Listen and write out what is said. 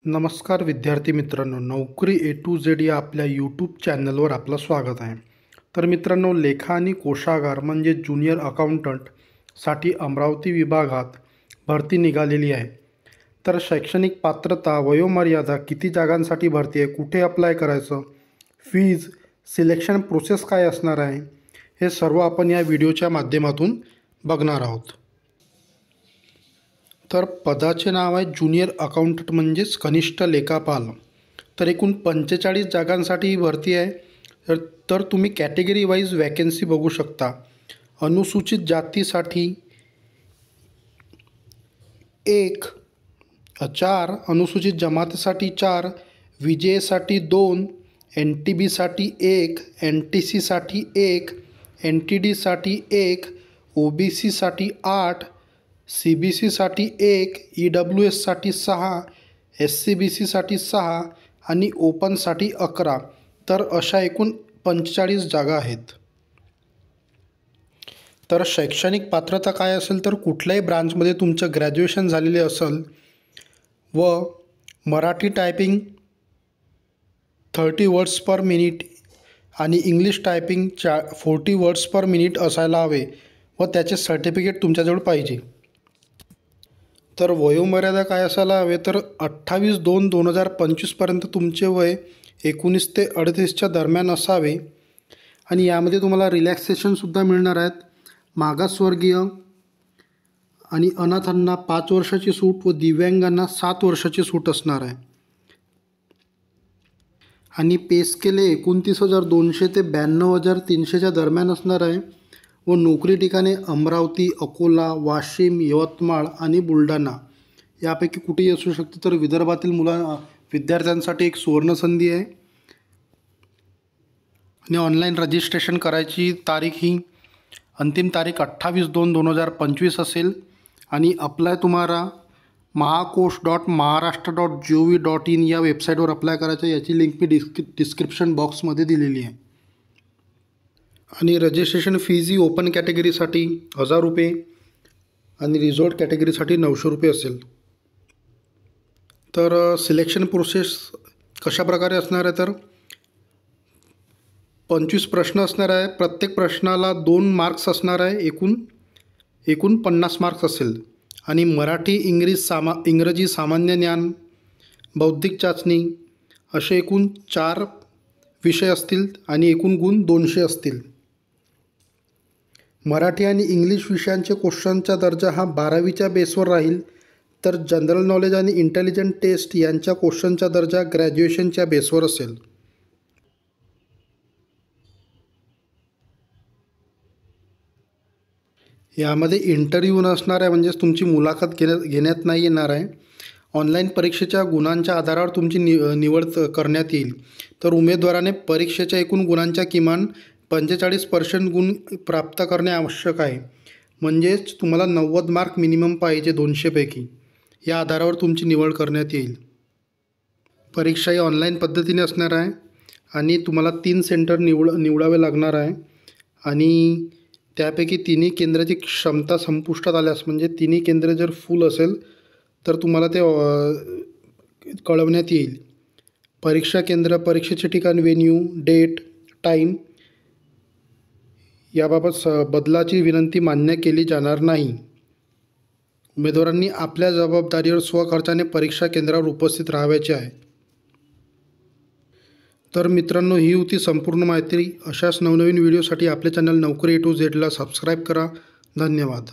नमस्कार विद्यार्थी मित्रांनो, नोकरी ए टू झेड या आपल्या यूट्यूब चॅनलवर आपलं स्वागत आहे। तर मित्रांनो, लेखा आणि कोषागार म्हणजे ज्युनियर अकाउंटंटसाठी अमरावती विभागात भरती निघालेली आहे। तर शैक्षणिक पात्रता, वयोमर्यादा, किती जागांसाठी भरती आहे, कुठे अप्लाय करायचं, फीज, सिलेक्शन प्रोसेस काय असणार आहे, हे सर्व आपण या व्हिडिओच्या माध्यमातून बघणार आहोत। तर पदाचे नाव आहे ज्युनियर अकाउंटंट म्हणजेच कनिष्ठ लेखापाल। तर एकूण 45 जागांसाठी भरती आहे। तर तुम्ही कॅटेगरी वाईज वॅकन्सी बघू शकता। अनुसूचित जातीसाठी 1, 4, अनुसूचित जमातीसाठी 4, विजेसाठी 2, NTB साठी 1, NTC साठी 1, NTD साठी 1, OBC साठी 8, CBC साठी 1, EWS साठी 6, SCBC साठी 6 आणि ओपनसाठी 11। तर अशा एकूण 45 जागा आहेत। तर शैक्षणिक पात्रता काय असेल, तर कुठल्याही ब्रांचमध्ये तुमचं ग्रॅज्युएशन झालेले असेल व Marathi typing 30 words per minute आणि English typing 40 words per minute असायला हवे व त्याचे सर्टिफिकेट तुमच्याजवळ पाहिजे। तर वयोमर्यादा काय असायला हवे, तर 28/2/2025 पर्यंत तुमचे वय 19 ते 38च्या दरम्यान असावे आणि यामध्ये तुम्हाला रिलॅक्सेशनसुद्धा मिळणार आहेत। मागासवर्गीय आणि अनाथांना 5 वर्षाची सूट व दिव्यांगांना 7 वर्षाची सूट असणार आहे आणि पे स्केल 29,200 ते 92,300च्या दरम्यान असणार आहे व नोकरी ठिकाणे अमरावती, अकोला, वाशिम, यवतमाळ आणि बुलढाणा यापैकी कुठेही असू शकते। तर विदर्भातील विद्यार्थ्यांसाठी एक सुवर्णसंधी आहे आणि ऑनलाईन रजिस्ट्रेशन करायची तारीख ही अंतिम तारीख 28/2/2025 असेल आणि अप्लाय तुम्हाला mahakosh.maharashtra.gov.in या वेबसाईटवर अप्लाय करायचं। याची लिंक मी डिस्क्रिप्शन बॉक्समध्ये दिलेली आहे आणि रजिस्ट्रेशन फीज ही ओपन कॅटेगरीसाठी 1000 रुपये आणि रिझॉर्ट कॅटेगरीसाठी 900 रुपये असेल। तर सिलेक्शन प्रोसेस कशा प्रकारे असणार आहे, तर 25 प्रश्न असणार आहे। प्रत्येक प्रश्नाला 2 मार्क्स असणार आहे। एकूण 50 मार्क्स असेल आणि मराठी, इंग्रजी सामान्य ज्ञान, बौद्धिक चाचणी असे एकूण 4 विषय असतील आणि एकूण गुण 200 असतील। मराठी आणि इंग्लिश विषयांचे क्वेश्चनचा दर्जा हा 12वीच्या बेसवर राहील। तर जनरल नॉलेज आणि इंटेलिजंट टेस्ट यांच्या क्वेश्चनचा दर्जा ग्रॅज्युएशनच्या बेसवर असेल। यामध्ये इंटरव्ह्यू नसणार आहे, म्हणजेच तुमची मुलाखत घेण्यात नाही येणार आहे। ऑनलाईन परीक्षेच्या गुणांच्या आधारावर तुमची निवड करण्यात येईल। तर उमेदवाराने परीक्षेच्या एकूण गुणांच्या किमान 45% गुण प्राप्त करणे आवश्यक आहे, म्हणजेच तुम्हाला 90 मार्क मिनिमम पाहिजे 200 पैकी। या आधारावर तुमची निवड करण्यात येईल। परीक्षा ही ऑनलाईन पद्धतीने असणार आहे आणि तुम्हाला 3 सेंटर निवडावे लागणार आहे आणि त्यापैकी 3 केंद्राची क्षमता संपुष्टात आल्यास, म्हणजे 3 केंद्र जर फुल असेल तर तुम्हाला ते कळवण्यात येईल। परीक्षा केंद्र, परीक्षेचे ठिकाण, व्हेन्यू, डेट, टाईम याबाबत बदलाची विनंती मान्य केली जाणार नाही। उमेदवारांनी आपल्या जबाबदारीवर स्वखर्चाने परीक्षा केंद्रावर उपस्थित राहायचे आहे। तर मित्रांनो, ही होती संपूर्ण माहिती। अशाच नवनवीन व्हिडिओसाठी आपले चॅनल नोकरी ए टू झेडला सबस्क्राईब करा। धन्यवाद।